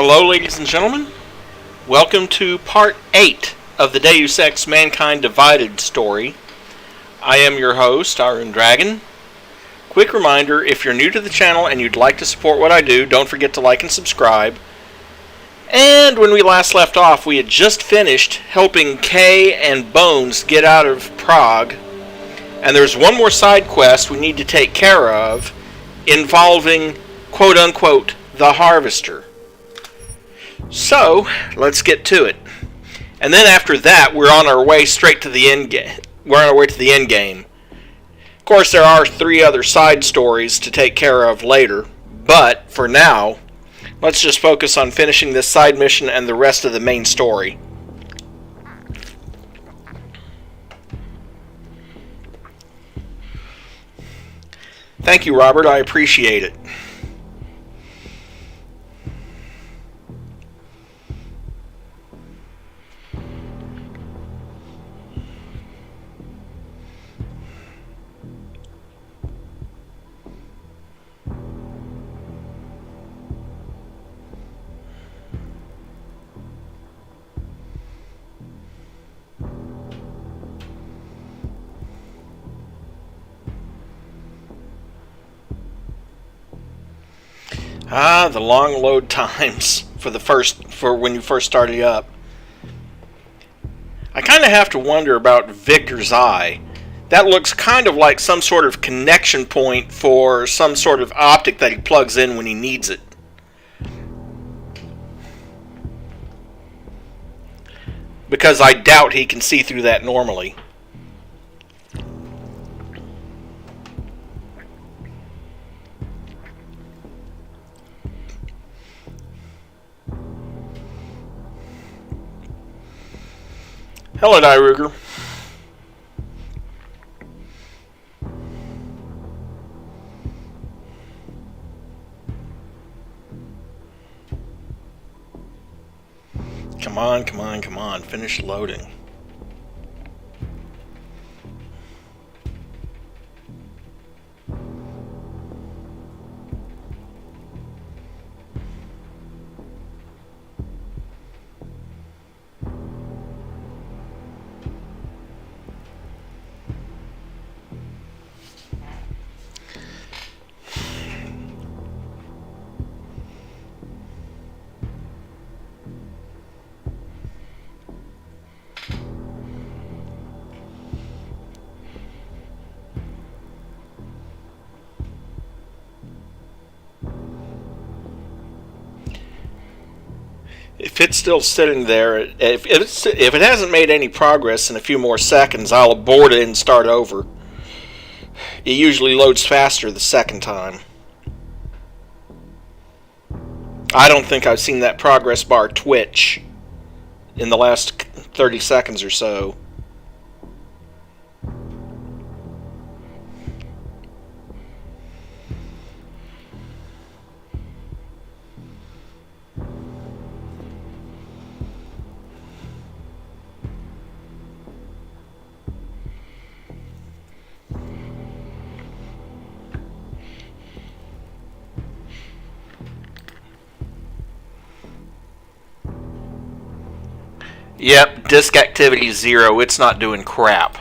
Hello, ladies and gentlemen. Welcome to part 8 of the Deus Ex Mankind Divided story. I am your host, Arun Dragon. Quick reminder, if you're new to the channel and you'd like to support what I do, don't forget to like and subscribe. And when we last left off, we had just finished helping Kay and Bones get out of Prague. And there's one more side quest we need to take care of involving, quote-unquote, the Harvester. So, let's get to it. And then after that, we're on our way straight to the end game. We're on our way to the end game. Of course, there are 3 other side stories to take care of later, but for now, let's just focus on finishing this side mission and the rest of the main story. Thank you, Robert. I appreciate it. The long load times for when you first started up. I kind of have to wonder about Victor's eye. That looks kind of like some sort of connection point for some sort of optic that he plugs in when he needs it. Because I doubt he can see through that normally. Hello, Ruger. Come on, come on, come on. Finish loading. If it's still sitting there, if it hasn't made any progress in a few more seconds, I'll abort it and start over. It usually loads faster the second time. I don't think I've seen that progress bar twitch in the last 30 seconds or so. Yep, disk activity 0. It's not doing crap.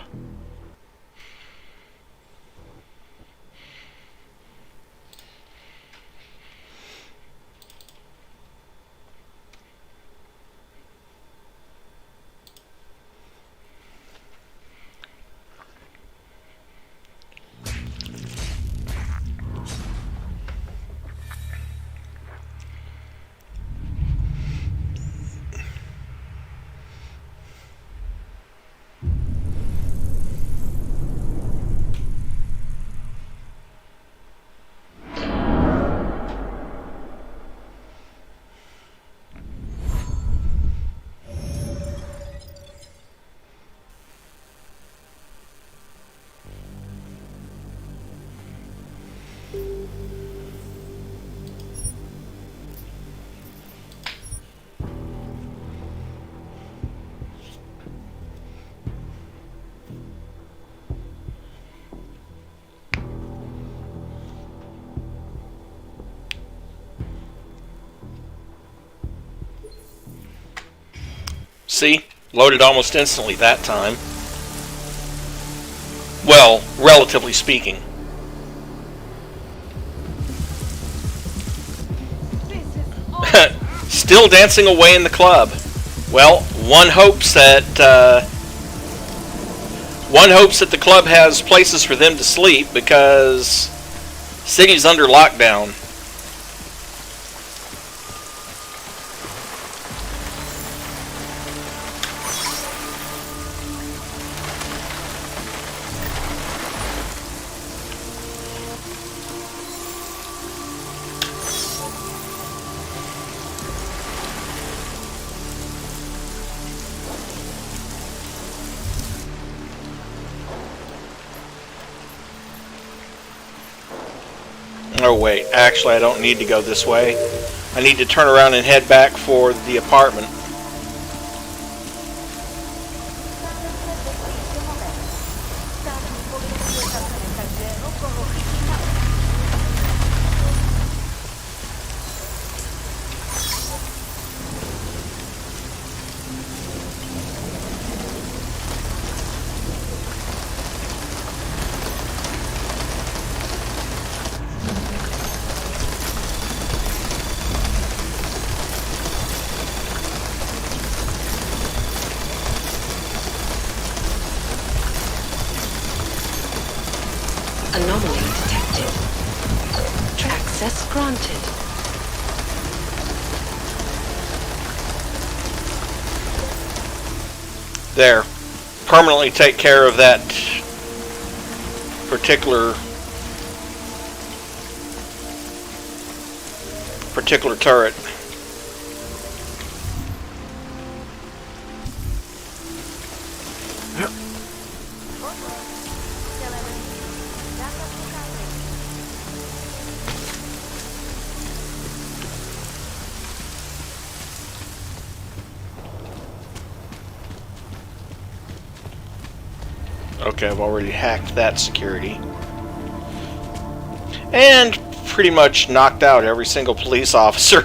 See? Loaded almost instantly that time. Well, relatively speaking. Still dancing away in the club. Well, one hopes that the club has places for them to sleep because city's under lockdown. Oh wait, actually I don't need to go this way. I need to turn around and head back for the apartment. Anomaly detected. Access granted. There. Permanently take care of that particular turret. Okay, I've already hacked that security. And pretty much knocked out every single police officer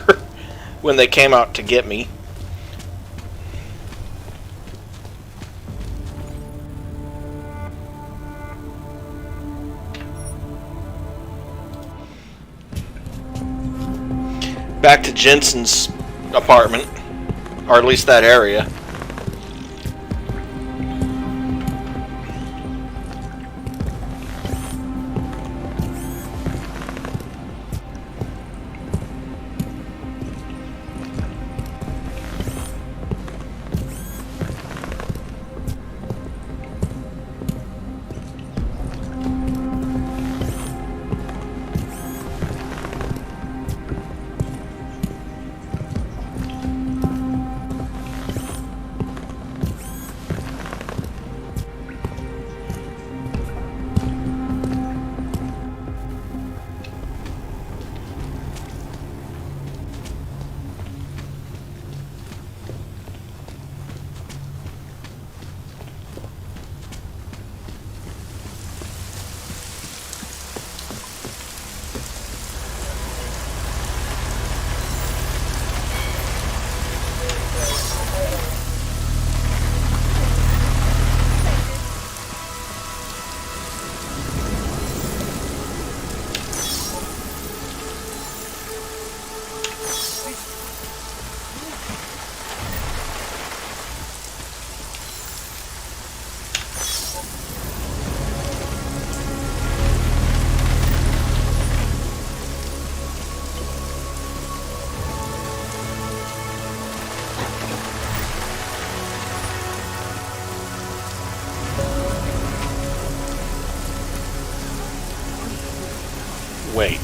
when they came out to get me. Back to Jensen's apartment, or at least that area. Wait.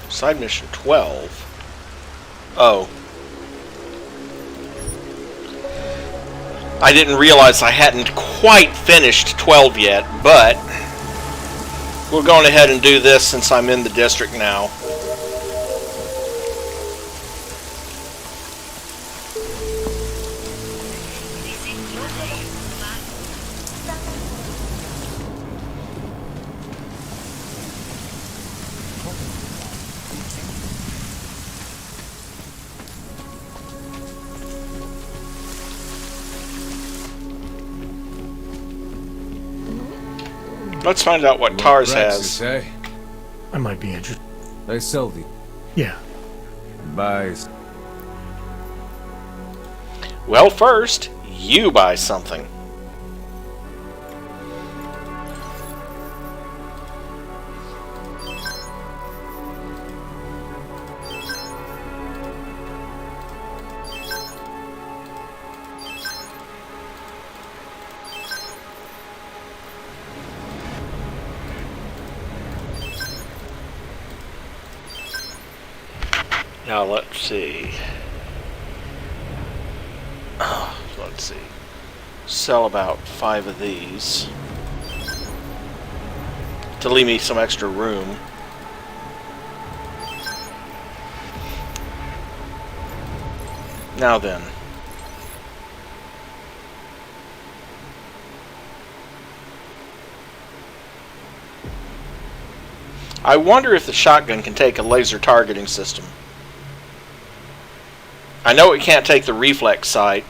Side mission 12? Oh. I didn't realize I hadn't quite finished 12 yet, but we're going ahead and do this since I'm in the district now. Let's find out what Tars has. Eh? I might be interested. I sell the Yeah. buys. Well, first, you buy something. Now let's see. Let's see. Sell about 5 of these to leave me some extra room. Now then. I wonder if the shotgun can take a laser targeting system. I know it can't take the reflex sight,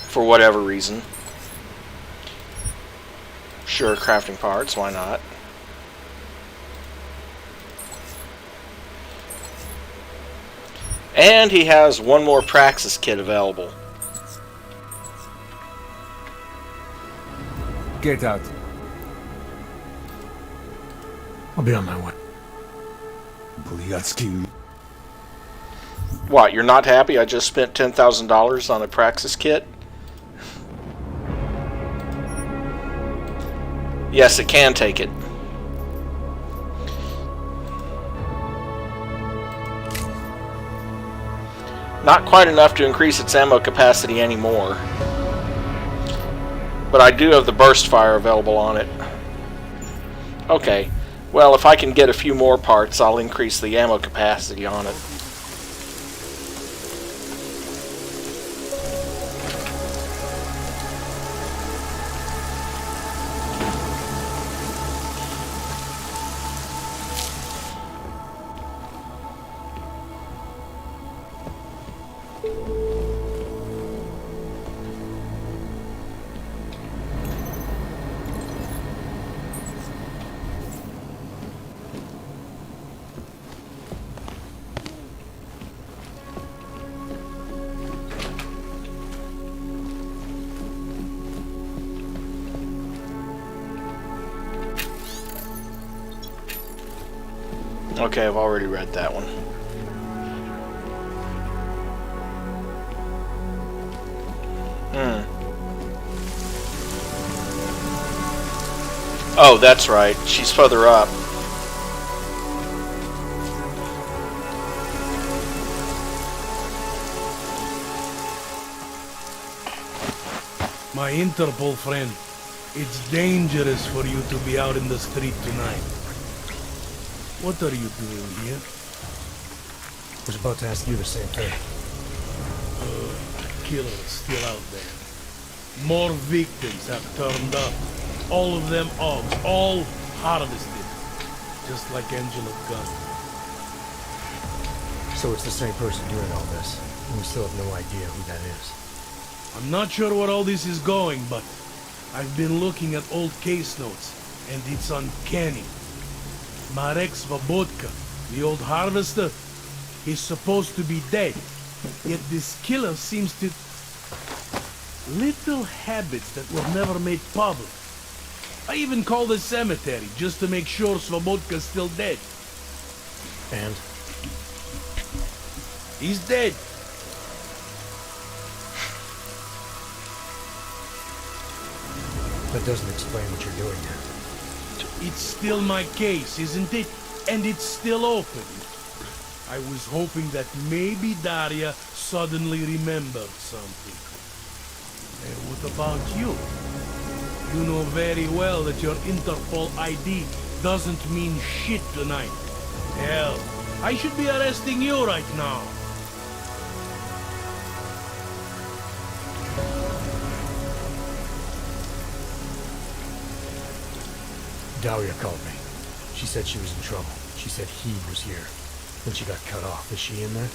for whatever reason. Sure, crafting parts, why not? And he has one more Praxis kit available. Get out. I'll be on my way. Bulyatsky. What, you're not happy I just spent $10,000 on a Praxis kit? Yes, it can take it. Not quite enough to increase its ammo capacity anymore. But I do have the burst fire available on it. Okay, well, if I can get a few more parts, I'll increase the ammo capacity on it. Okay, I've already read that one. Oh, that's right. She's further up. My Interpol friend, it's dangerous for you to be out in the street tonight. What are you doing here? I was about to ask you the same thing. The killer is still out there. More victims have turned up. All of them Augs, all harvested. Just like Angela Gunn. So it's the same person doing all this, and we still have no idea who that is. I'm not sure where all this is going, but I've been looking at old case notes, and it's uncanny. Marek Svobodka, the old harvester, is supposed to be dead. Yet this killer seems to... Little habits that were never made public. I even called the cemetery just to make sure Svobodka's still dead. And? He's dead. That doesn't explain what you're doing here. It's still my case, isn't it? And it's still open. I was hoping that maybe Daria suddenly remembered something. And what about you? You know very well that your Interpol ID doesn't mean shit tonight. Hell, I should be arresting you right now. Daria called me. She said she was in trouble. She said he was here. When she got cut off. Is she in there?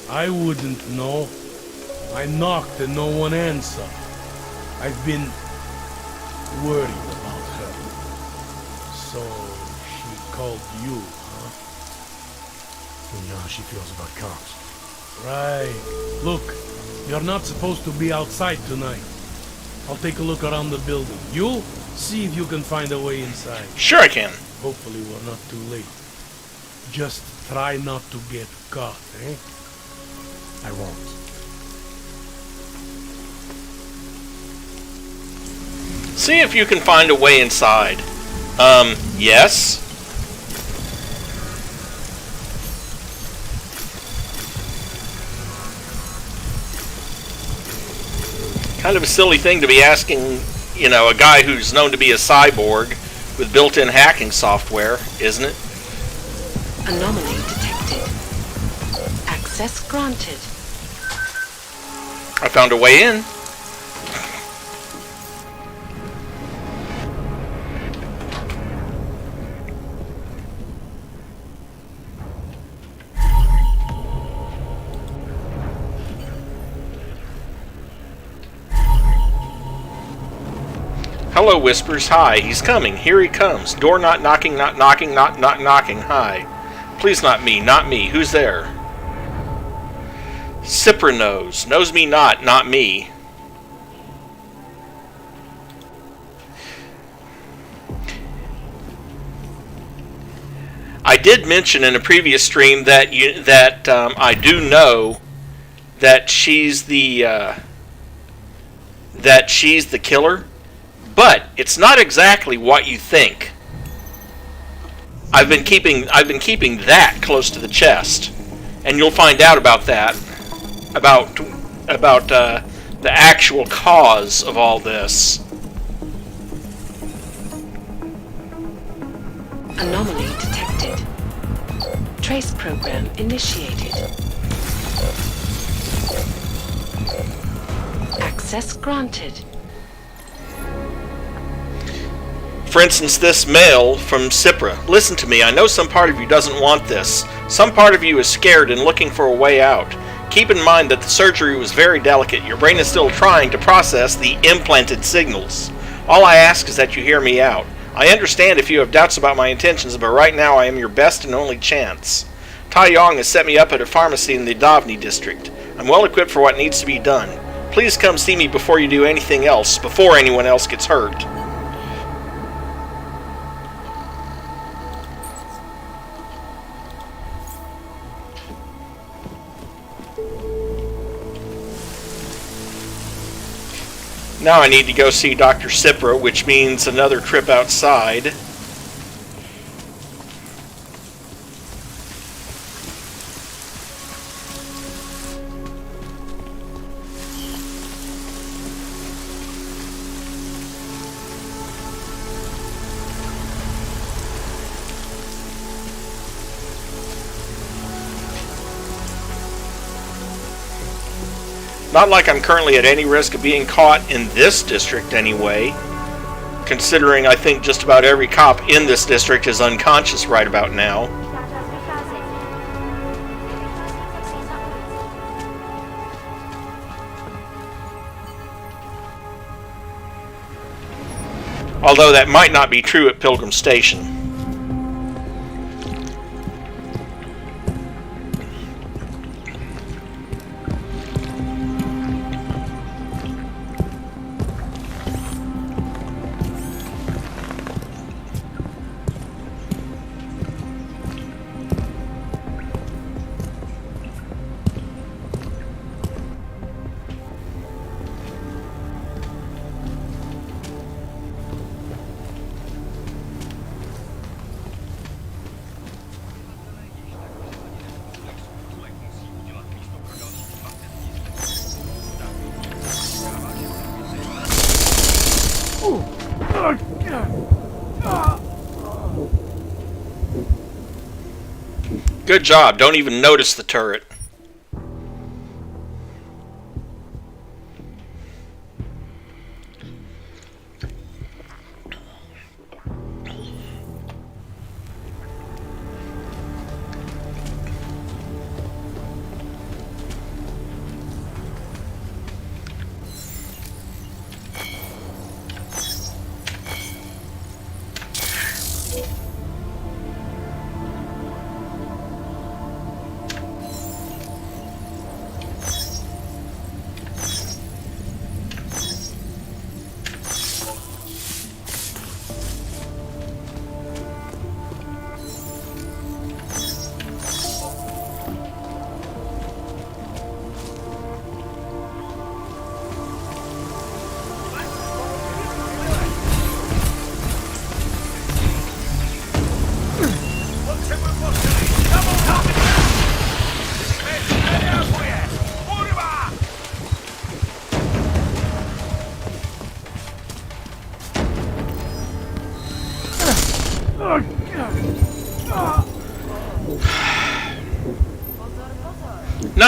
I wouldn't know. I knocked and no one answered. I've been worried about her. So, she called you, huh? You know how she feels about cops. Right. Look, you're not supposed to be outside tonight. I'll take a look around the building. You'll see if you can find a way inside. Sure I can. Hopefully we're not too late. Just try not to get caught, eh? I won't. See if you can find a way inside. Yes? Kind of a silly thing to be asking, you know, a guy who's known to be a cyborg with built-in hacking software, isn't it? Anomaly detected. Access granted. I found a way in. Hello, Whispers. Hi, he's coming. Here he comes. Door not knocking, not knocking, not knocking. Hi. Please, not me, not me. Who's there? Sipper knows. Knows me not me. I did mention in a previous stream that I do know that she's the killer. But it's not exactly what you think. I've been keeping that close to the chest, and you'll find out about that, about the actual cause of all this. Anomaly detected. Trace program initiated. Access granted. For instance, this mail from Cipra. Listen to me, I know some part of you doesn't want this. Some part of you is scared and looking for a way out. Keep in mind that the surgery was very delicate. Your brain is still trying to process the implanted signals. All I ask is that you hear me out. I understand if you have doubts about my intentions, but right now I am your best and only chance. Tai Yong has set me up at a pharmacy in the Davni district. I'm well equipped for what needs to be done. Please come see me before you do anything else, before anyone else gets hurt. Now I need to go see Dr. Cipra, which means another trip outside. Not like I'm currently at any risk of being caught in this district anyway, considering I think just about every cop in this district is unconscious right about now. Although that might not be true at Pilgrim Station. Good job. Don't even notice the turret.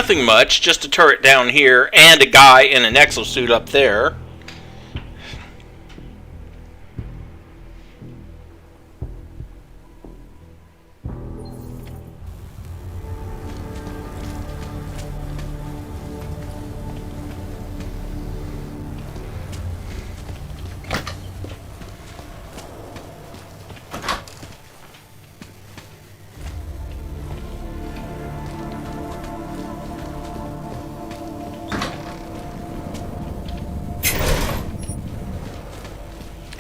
nothing much, just a turret down here and a guy in an exosuit up there.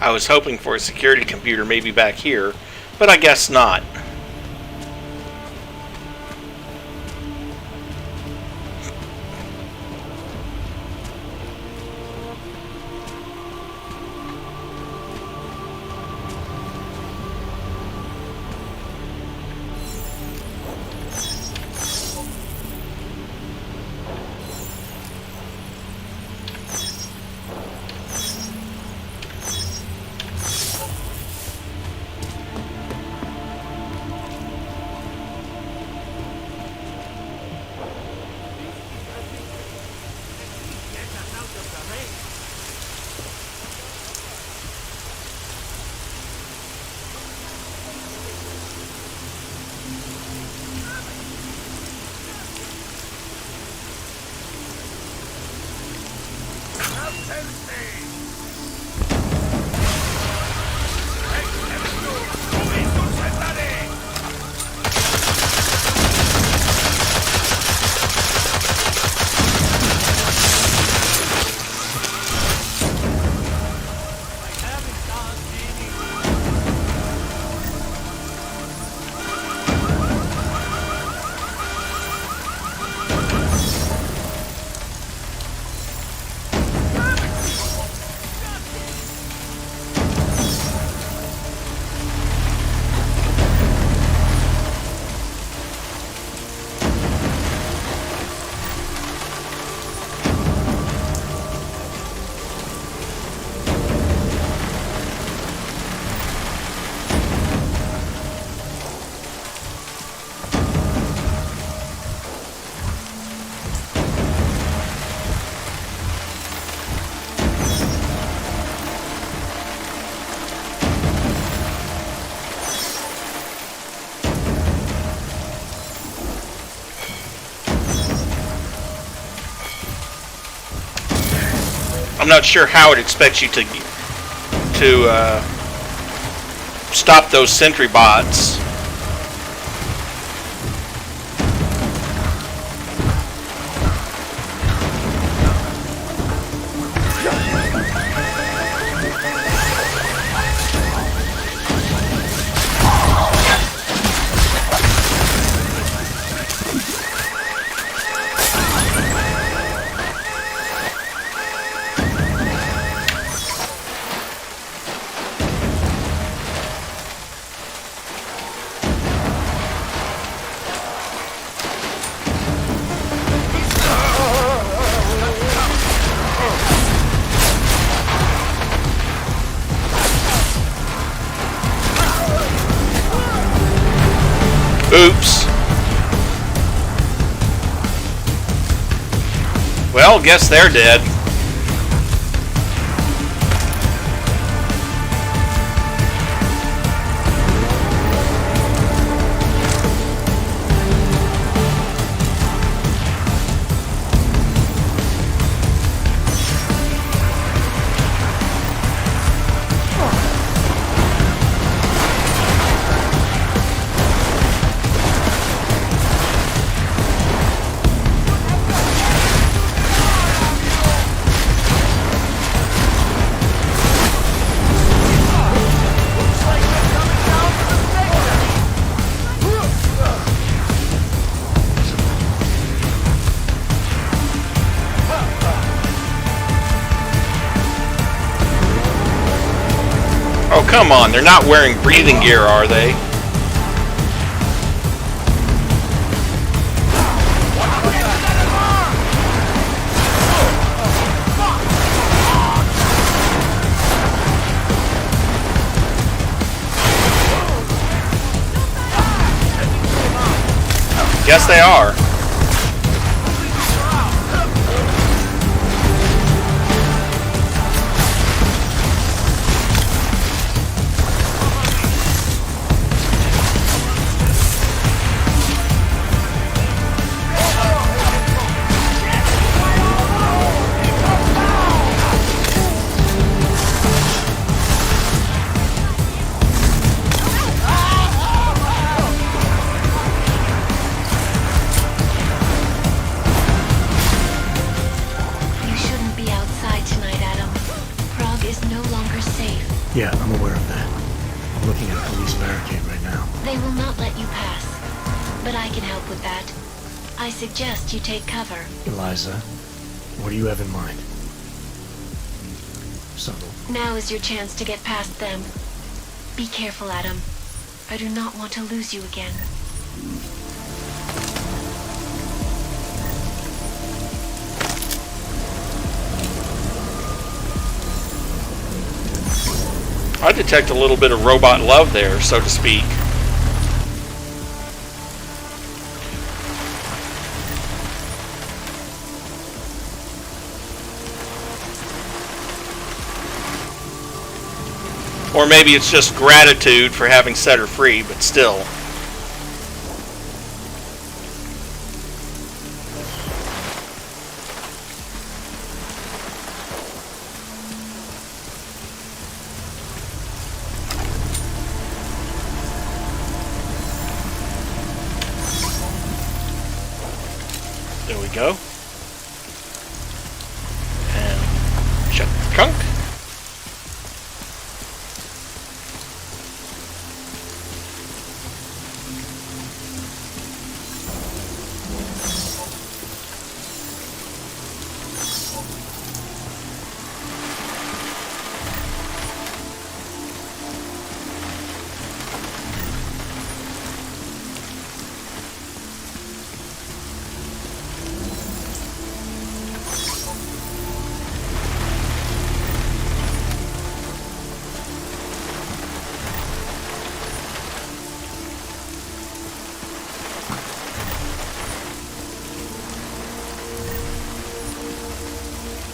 I was hoping for a security computer maybe back here, but I guess not. I'm not sure how it expects you to stop those sentry bots. Oops. Well, guess they're dead. Oh, come on, they're not wearing breathing gear, are they? Yes, they are. Yeah, I'm aware of that. I'm looking at a police barricade right now. They will not let you pass, but I can help with that. I suggest you take cover. Eliza, what do you have in mind? Subtle. Now is your chance to get past them. Be careful, Adam. I do not want to lose you again. I detect a little bit of robot love there, so to speak. Or maybe it's just gratitude for having set her free, but still. There we go. And shut the trunk.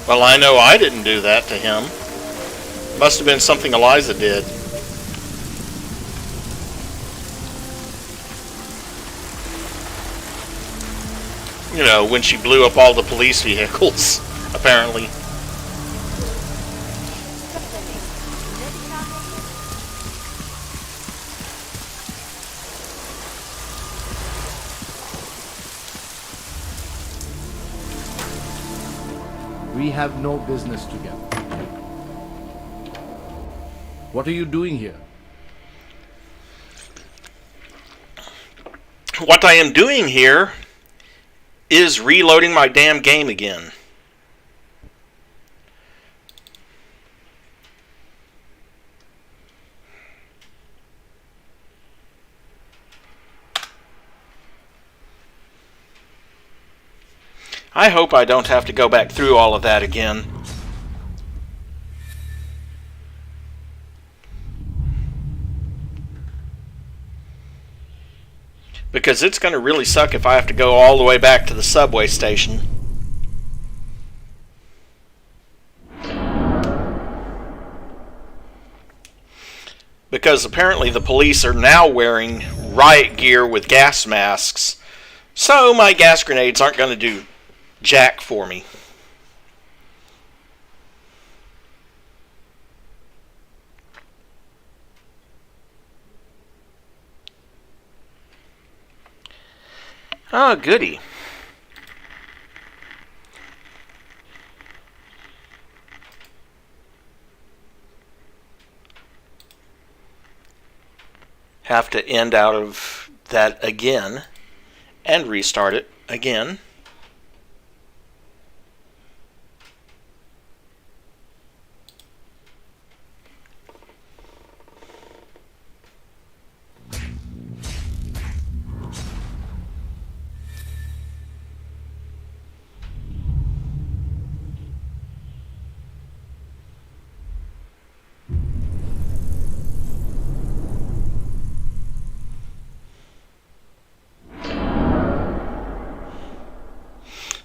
Well, I know I didn't do that to him. Must have been something Eliza did. You know, when she blew up all the police vehicles, apparently. We have no business together. What are you doing here? What I am doing here is reloading my damn game again. I hope I don't have to go back through all of that again. Because it's going to really suck if I have to go all the way back to the subway station. Because apparently the police are now wearing riot gear with gas masks, so my gas grenades aren't going to do jack for me. Oh, goody. Have to end out of that again and restart it again.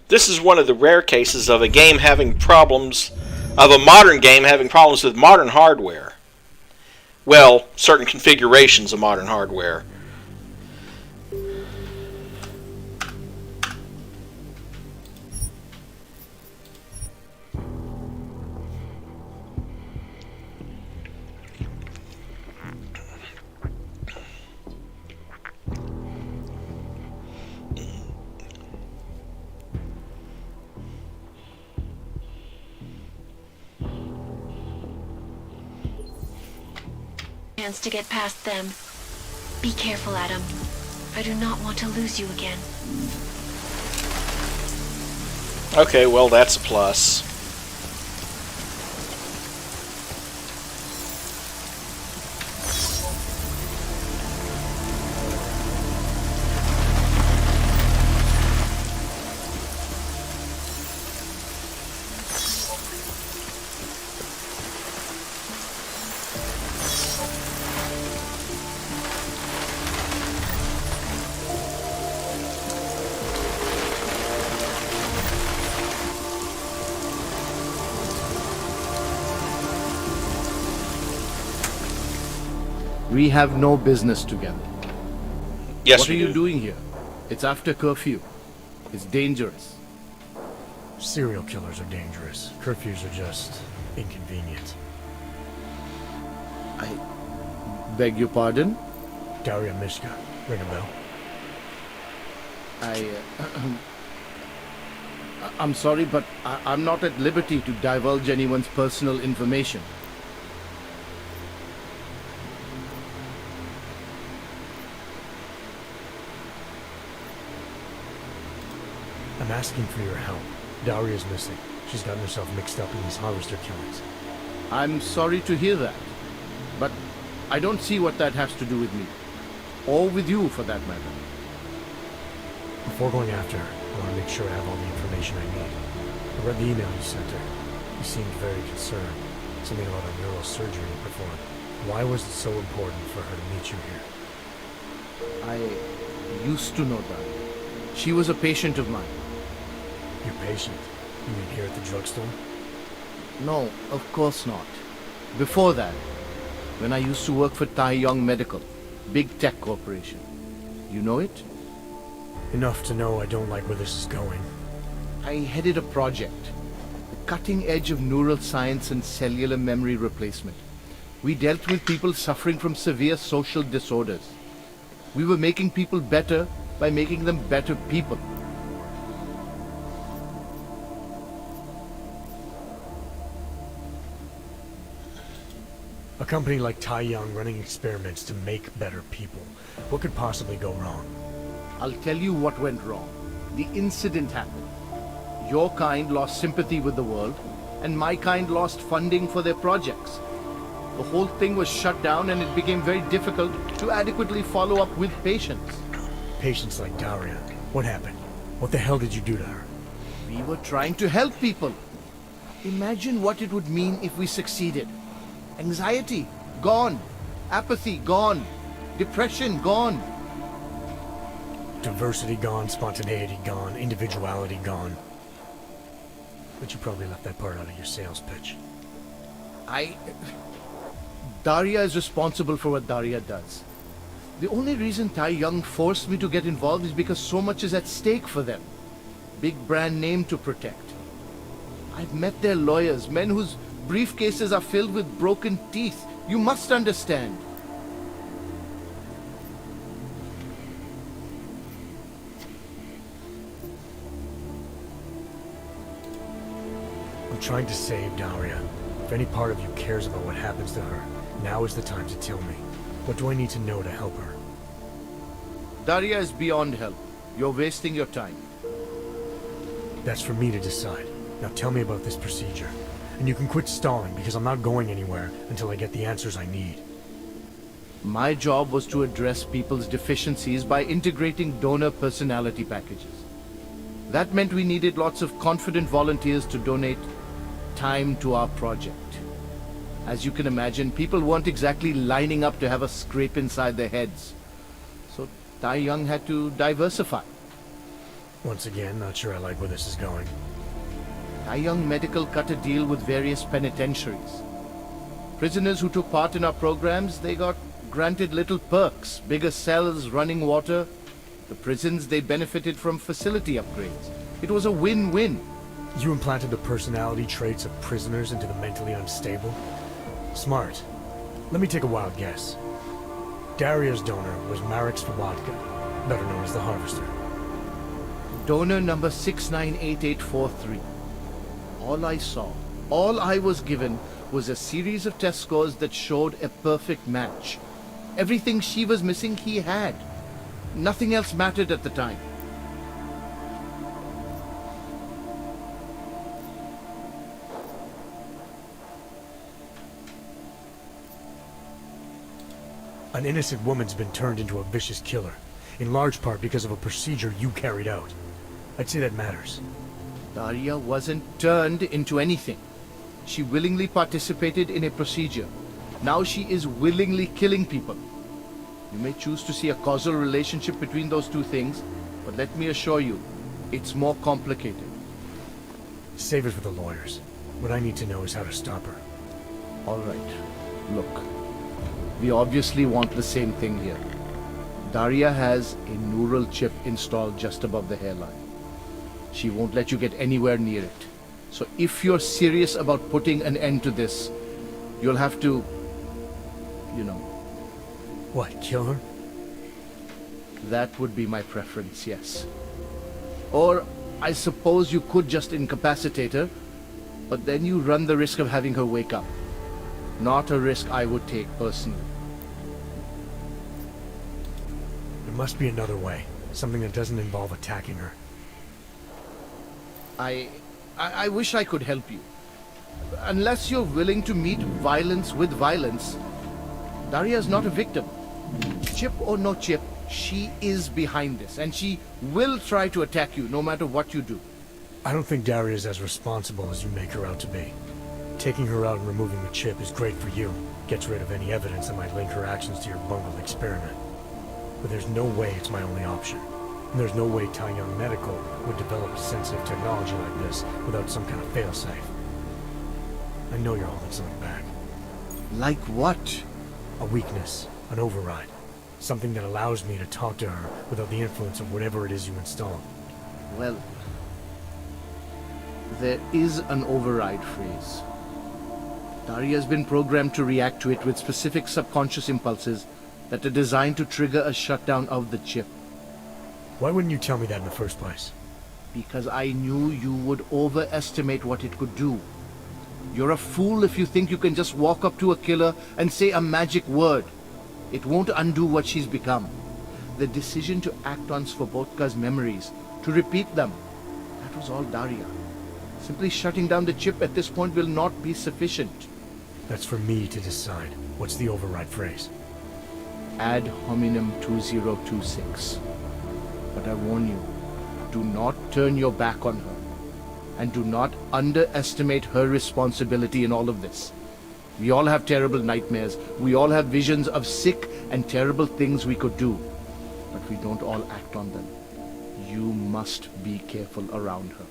This is one of the rare cases of a game having problems, of a modern game having problems with modern hardware. Well, certain configurations of modern hardware. Chance to get past them. Be careful, Adam. I do not want to lose you again. Okay, well, that's a plus. We have no business together. Yes, What are we you do. doing here? It's after curfew. It's dangerous. Serial killers are dangerous. Curfews are just inconvenient. I beg your pardon? Daria Mishka. Ring a bell? I'm sorry, but I'm not at liberty to divulge anyone's personal information. I'm asking for your help. Daria's missing. She's gotten herself mixed up in these harvester killings. I'm sorry to hear that, but I don't see what that has to do with me. Or with you, for that matter. Before going after her, I want to make sure I have all the information I need. I read the email you sent her. You seemed very concerned. Something about a neurosurgery you performed. Why was it so important for her to meet you here? I used to know that. She was a patient of mine. Your patient? You mean here at the drugstore? No, of course not. Before that, when I used to work for Tai Yong Medical, big tech corporation. You know it? Enough to know I don't like where this is going. I headed a project, the cutting edge of neural science and cellular memory replacement. We dealt with people suffering from severe social disorders. We were making people better by making them better people. A company like Tai Yong running experiments to make better people. What could possibly go wrong? I'll tell you what went wrong. The incident happened. Your kind lost sympathy with the world, and my kind lost funding for their projects. The whole thing was shut down, and it became very difficult to adequately follow up with patients. Patients like Daria. What happened? What the hell did you do to her? We were trying to help people. Imagine what it would mean if we succeeded. Anxiety, gone. Apathy, gone. Depression, gone. Diversity gone, spontaneity gone, individuality gone. But you probably left that part out of your sales pitch. Daria is responsible for what Daria does. The only reason Tai Yong forced me to get involved is because so much is at stake for them. Big brand name to protect. I've met their lawyers, men whose briefcases are filled with broken teeth. You must understand. I'm trying to save Daria. If any part of you cares about what happens to her, now is the time to tell me. What do I need to know to help her? Daria is beyond help. You're wasting your time. That's for me to decide. Now tell me about this procedure. And you can quit stalling, because I'm not going anywhere until I get the answers I need. My job was to address people's deficiencies by integrating donor personality packages. That meant we needed lots of confident volunteers to donate time to our project. As you can imagine, people weren't exactly lining up to have a scrape inside their heads. So Tai Yong had to diversify. Once again, not sure I like where this is going. Tai Yong Medical cut a deal with various penitentiaries. Prisoners who took part in our programs, they got granted little perks, bigger cells, running water. The prisons, they benefited from facility upgrades. It was a win-win. You implanted the personality traits of prisoners into the mentally unstable? Smart. Let me take a wild guess. Daria's donor was Marek's vodka, better known as the Harvester. Donor number 698843. All I saw All I was given was a series of test scores that showed a perfect match. Everything she was missing, he had. Nothing else mattered at the time. An innocent woman's been turned into a vicious killer, in large part because of a procedure you carried out. I'd say that matters. Daria wasn't turned into anything. She willingly participated in a procedure. Now she is willingly killing people. You may choose to see a causal relationship between those two things, but let me assure you, it's more complicated. Save it for the lawyers. What I need to know is how to stop her. All right. Look, we obviously want the same thing here. Daria has a neural chip installed just above the hairline. She won't let you get anywhere near it. So if you're serious about putting an end to this, you'll have to, you know. What, kill her? That would be my preference, yes. Or I suppose you could just incapacitate her, but then you run the risk of having her wake up. Not a risk I would take personally. There must be another way. Something that doesn't involve attacking her. I wish I could help you. Unless you're willing to meet violence with violence, Daria's not a victim. Chip or no chip, she is behind this, and she will try to attack you no matter what you do. I don't think Daria's as responsible as you make her out to be. Taking her out and removing the chip is great for you. Gets rid of any evidence that might link her actions to your bungled experiment. But there's no way it's my only option. And there's no way Tai Young Medical would develop sensitive technology like this without some kind of failsafe. I know you're holding something back. Like what? A weakness, an override. Something that allows me to talk to her without the influence of whatever it is you install. Well, there is an override phrase. Daria's been programmed to react to it with specific subconscious impulses that are designed to trigger a shutdown of the chip. Why wouldn't you tell me that in the first place? Because I knew you would overestimate what it could do. You're a fool if you think you can just walk up to a killer and say a magic word. It won't undo what she's become. The decision to act on Svobodka's memories, to repeat them, that was all Daria. Simply shutting down the chip at this point will not be sufficient. That's for me to decide. What's the override phrase? Ad hominem 2026. But I warn you, do not turn your back on her. And do not underestimate her responsibility in all of this. We all have terrible nightmares. We all have visions of sick and terrible things we could do. But we don't all act on them. You must be careful around her.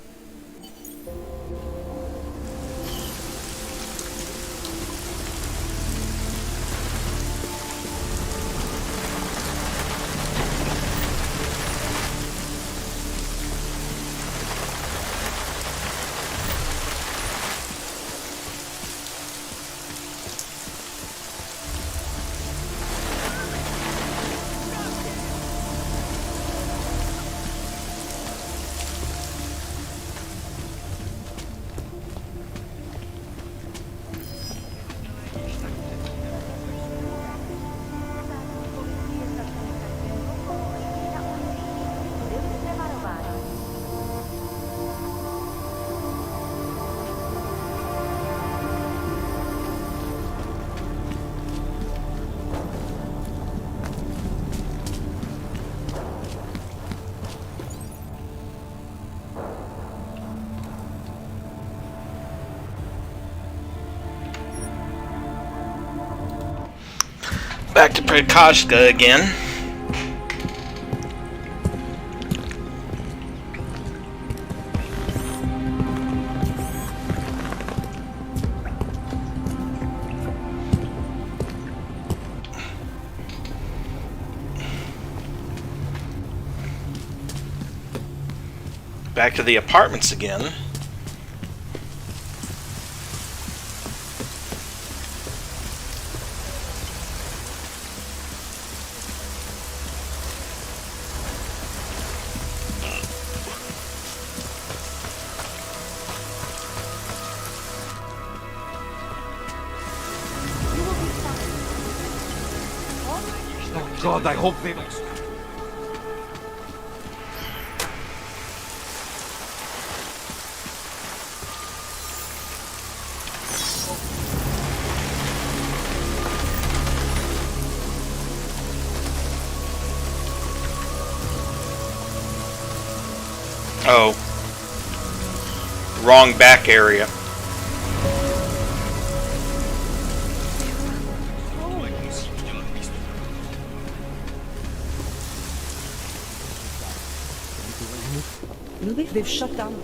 Back to Prague again. Back to the apartments again. God, I hope they don't... Oh. Wrong back area. They've shut down.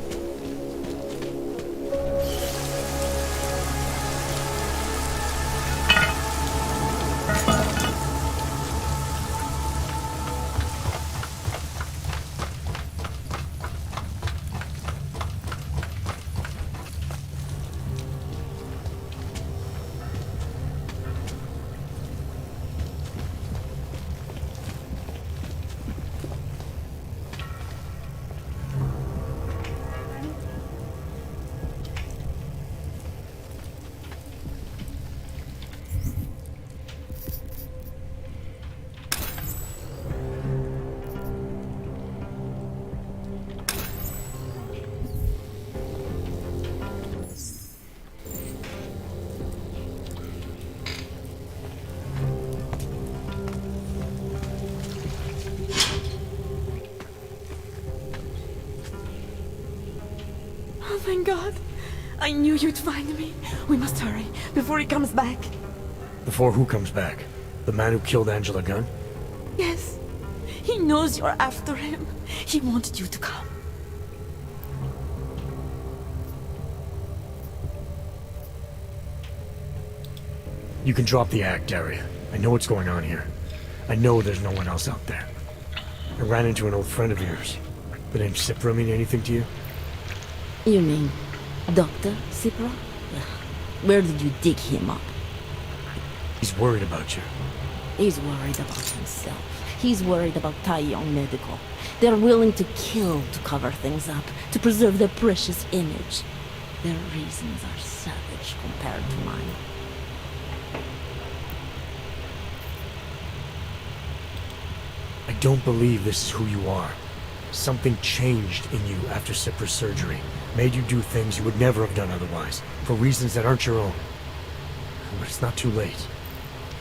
Oh, thank God. I knew you'd find me. We must hurry, before he comes back. Before who comes back? The man who killed Angela Gunn? Yes. He knows you're after him. He wanted you to come. You can drop the act, Daria. I know what's going on here. I know there's no one else out there. I ran into an old friend of yours. The name Cipra mean anything to you? You mean Dr. Cipra? Where did you dig him up? He's worried about you. He's worried about himself. He's worried about Taiyong Medical. They're willing to kill to cover things up, to preserve their precious image. Their reasons are savage compared to mine. I don't believe this is who you are. Something changed in you after Cipra's surgery. Made you do things you would never have done otherwise, for reasons that aren't your own. But it's not too late.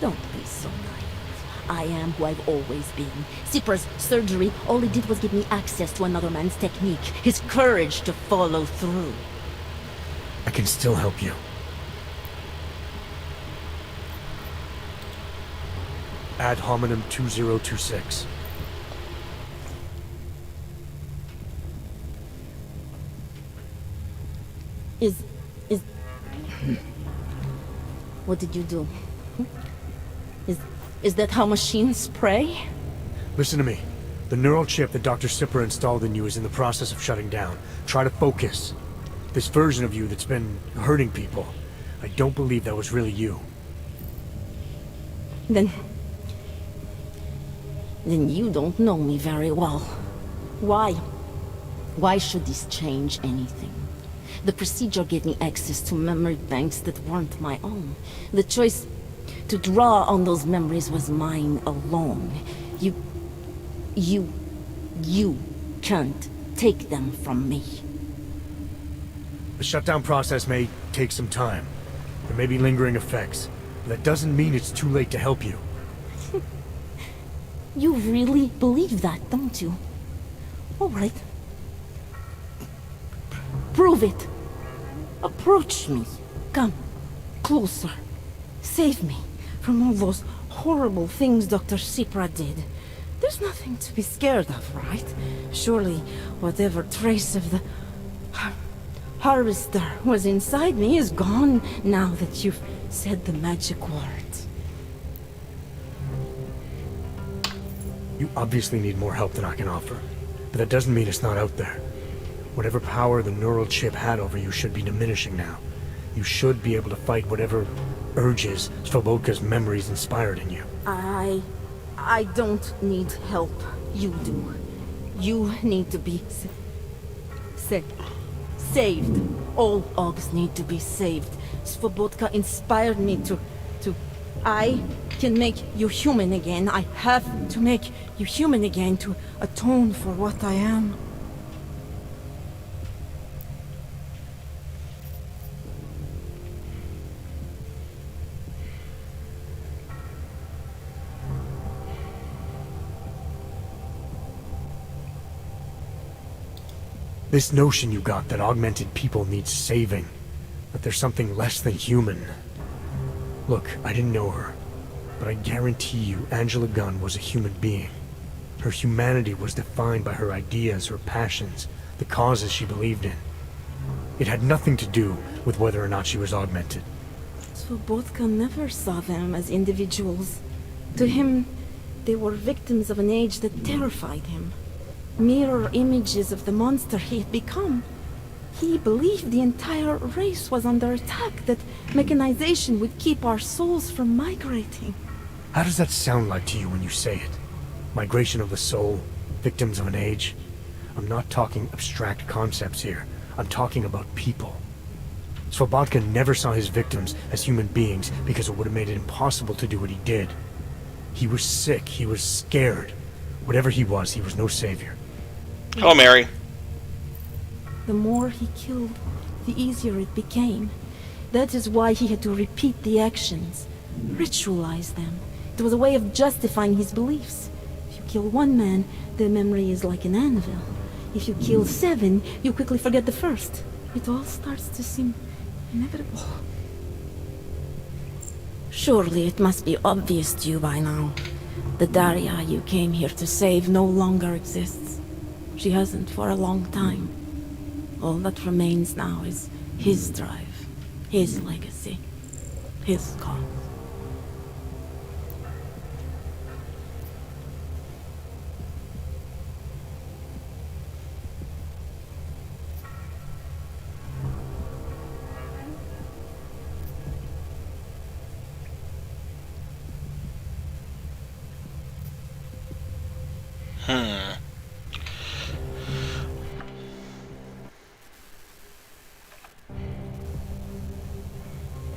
Don't be so naive. I am who I've always been. Cipra's surgery, all it did was give me access to another man's technique, his courage to follow through. I can still help you. Ad hominem 2026. What did you do? Is that how machines pray? Listen to me. The neural chip that Dr. Cipra installed in you is in the process of shutting down. Try to focus. This version of you that's been hurting people, I don't believe that was really you. Then you don't know me very well. Why? Why should this change anything? The procedure gave me access to memory banks that weren't my own. The choice to draw on those memories was mine alone. You can't take them from me. The shutdown process may take some time. There may be lingering effects. But that doesn't mean it's too late to help you. You really believe that, don't you? All right. Prove it. Approach me. Come. Closer. Save me from all those horrible things Dr. Cipra did. There's nothing to be scared of, right? Surely whatever trace of the harvester was inside me is gone now that you've said the magic words. You obviously need more help than I can offer. But that doesn't mean it's not out there. Whatever power the neural chip had over you should be diminishing now. You should be able to fight whatever urges Svobodka's memories inspired in you. I don't need help. You do. You need to be saved. All Augs need to be saved. Svobodka inspired me to... I can make you human again. I have to make you human again to atone for what I am. This notion you got that augmented people need saving, that there's something less than human. Look, I didn't know her, but I guarantee you Angela Gunn was a human being. Her humanity was defined by her ideas, her passions, the causes she believed in. It had nothing to do with whether or not she was augmented. Svobotka never saw them as individuals. To him, they were victims of an age that terrified him. Mirror images of the monster he had become. He believed the entire race was under attack, that mechanization would keep our souls from migrating. How does that sound like to you when you say it? Migration of the soul, victims of an age? I'm not talking abstract concepts here. I'm talking about people. Svobotka never saw his victims as human beings because it would have made it impossible to do what he did. He was sick, he was scared. Whatever he was no savior. Hello, Mary. The more he killed, the easier it became. That is why he had to repeat the actions, ritualize them. It was a way of justifying his beliefs. If you kill one man, the memory is like an anvil. If you kill 7, you quickly forget the first. It all starts to seem inevitable. Surely it must be obvious to you by now. The Daria you came here to save no longer exists. She hasn't for a long time. All that remains now is his drive, his legacy, his cause.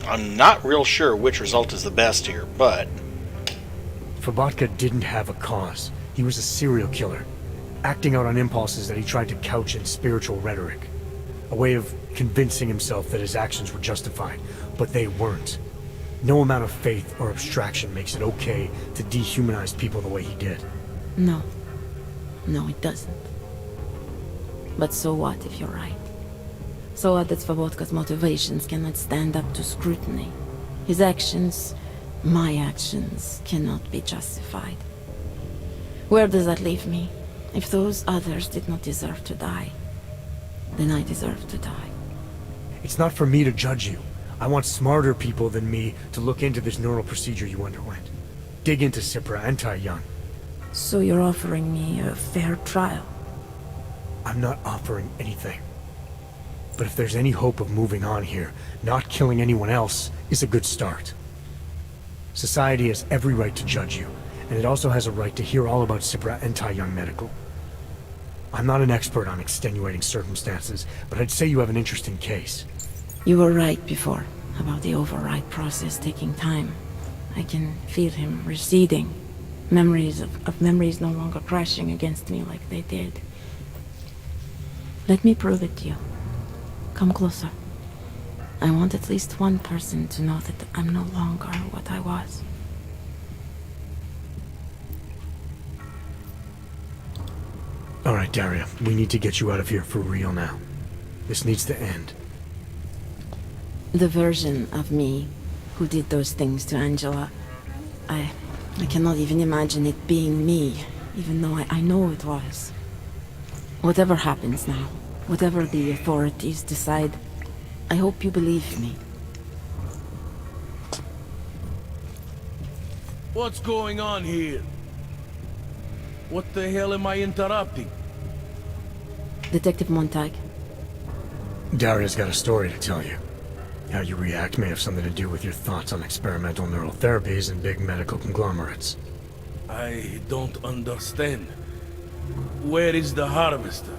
I'm not real sure which result is the best here, but... Svobotka didn't have a cause. He was a serial killer, acting out on impulses that he tried to couch in spiritual rhetoric. A way of convincing himself that his actions were justified, but they weren't. No amount of faith or abstraction makes it okay to dehumanize people the way he did. No. No, it doesn't. But so what if you're right? So what that Svobodka's motivations cannot stand up to scrutiny. His actions, my actions, cannot be justified. Where does that leave me? If those others did not deserve to die, then I deserve to die. It's not for me to judge you. I want smarter people than me to look into this neural procedure you underwent. Dig into Cipra and Tai-Yun. So you're offering me a fair trial? I'm not offering anything. But if there's any hope of moving on here, not killing anyone else is a good start. Society has every right to judge you, and it also has a right to hear all about Cipra and Tai-Yun Medical. I'm not an expert on extenuating circumstances, but I'd say you have an interesting case. You were right before, about the override process taking time. I can feel him receding. Memories of memories no longer crashing against me like they did. Let me prove it to you. Come closer. I want at least one person to know that I'm no longer what I was. Alright, Daria, we need to get you out of here for real now. This needs to end. The version of me who did those things to Angela, I cannot even imagine it being me, even though I know it was. Whatever happens now, whatever the authorities decide, I hope you believe me. What's going on here? What the hell am I interrupting? Detective Montag. Daria's got a story to tell you. How you react may have something to do with your thoughts on experimental neural therapies and big medical conglomerates. I don't understand. Where is the harvester?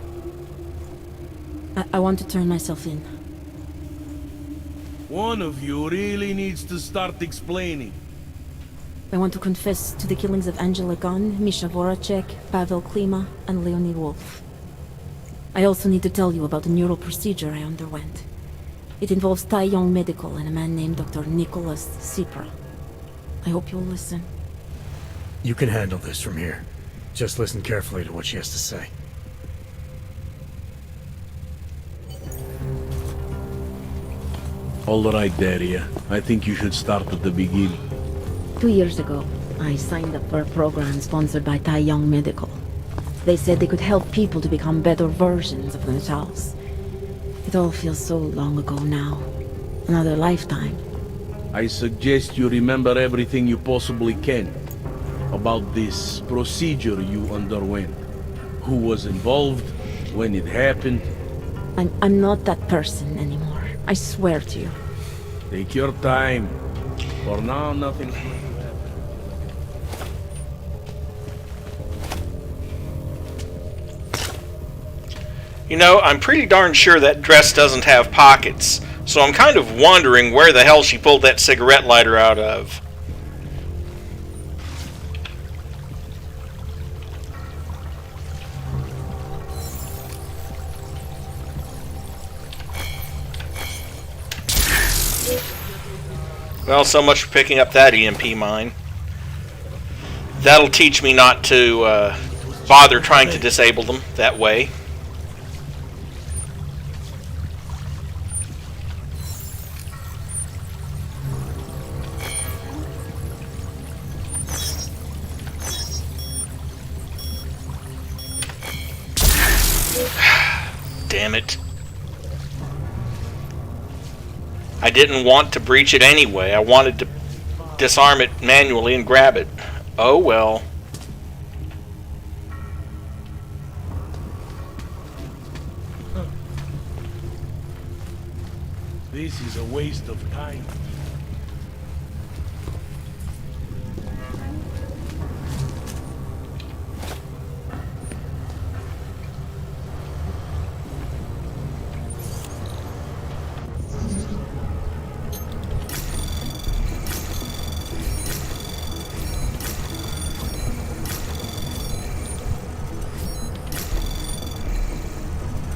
I want to turn myself in. One of you really needs to start explaining. I want to confess to the killings of Angela Gunn, Misha Voracek, Pavel Klima, and Leonie Wolf. I also need to tell you about a neural procedure I underwent. It involves Taiyong Medical and a man named Dr. Nicholas Sipra. I hope you'll listen. You can handle this from here. Just listen carefully to what she has to say. All right, Daria. I think you should start at the beginning. 2 years ago, I signed up for a program sponsored by Taiyong Medical. They said they could help people to become better versions of themselves. It all feels so long ago now. Another lifetime. I suggest you remember everything you possibly can about this procedure you underwent. Who was involved, when it happened. I'm not that person anymore. I swear to you. Take your time. For now, nothing's going to happen. You know, I'm pretty darn sure that dress doesn't have pockets, so I'm kind of wondering where the hell she pulled that cigarette lighter out of. Well, so much for picking up that EMP mine. That'll teach me not to bother trying to disable them that way. Damn it. I didn't want to breach it anyway. I wanted to disarm it manually and grab it. Oh well. This is a waste of time.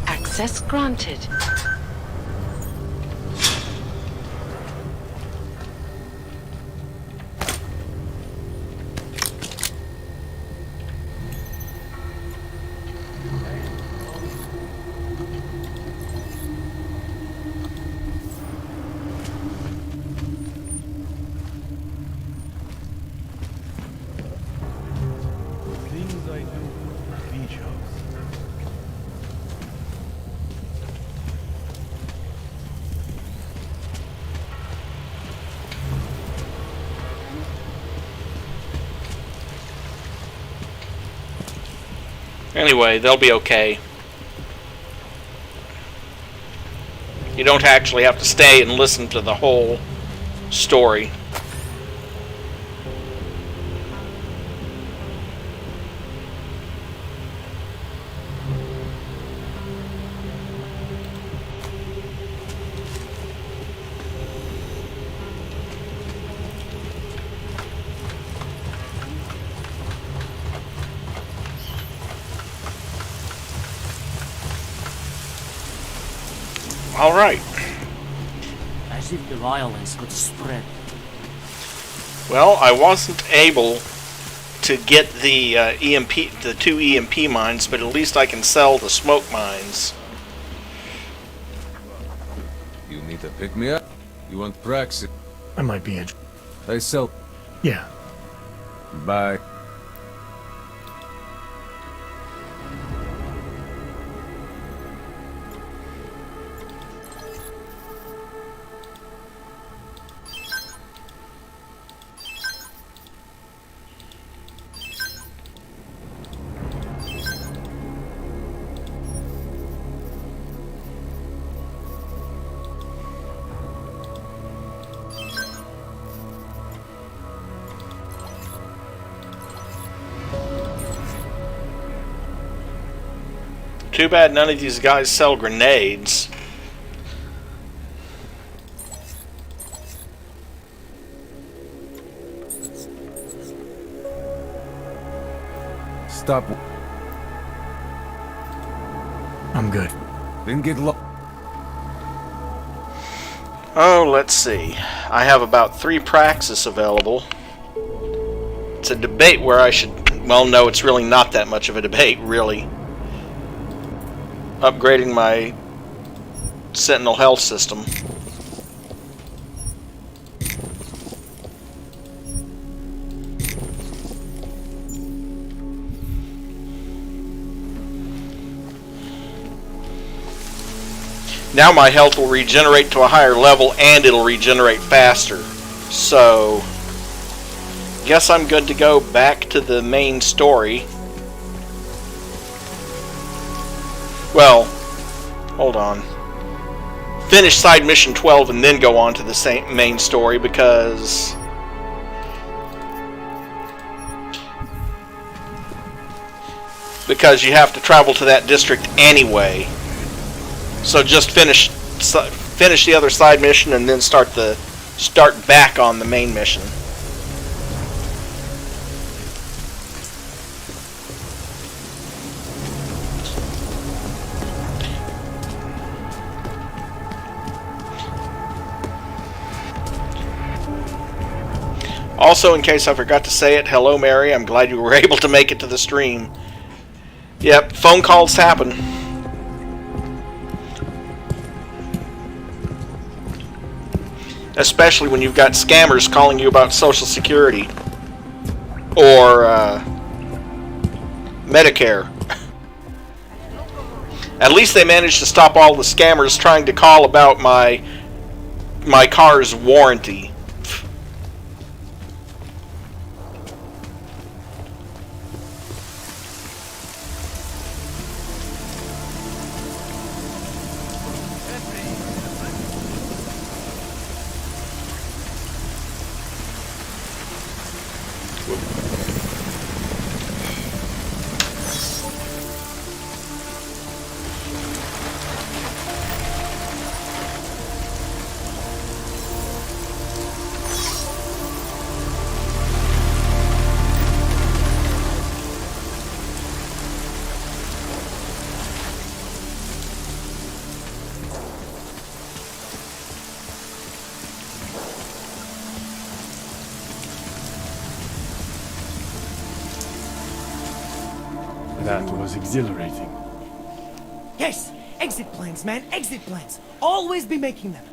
Access granted. Things I do for beach house. Anyway, they'll be okay. You don't actually have to stay and listen to the whole story. All right. As if the violence could spread. Well, I wasn't able to get the the 2 EMP mines, but at least I can sell the smoke mines. You need to pick me up? You want Praxis? I might be in. I sell. Yeah. Bye. Too bad none of these guys sell grenades. stop. I'm good. Then get lost. Oh, let's see. I have about 3 praxis available. It's a debate where I should... Well, no, it's really not that much of a debate, really. Upgrading my Sentinel health system. Now my health will regenerate to a higher level and it'll regenerate faster. So, guess I'm good to go back to the main story. Well, hold on. Finish side mission 12 and then go on to the main story because you have to travel to that district anyway. So just finish the other side mission and then start back on the main mission. Also, in case I forgot to say it, hello Mary, I'm glad you were able to make it to the stream. Yep, phone calls happen. Especially when you've got scammers calling you about Social Security or Medicare. At least they managed to stop all the scammers trying to call about my car's warranty. That was exhilarating. Yes! Exit plans, man! Exit plans! Always be making them!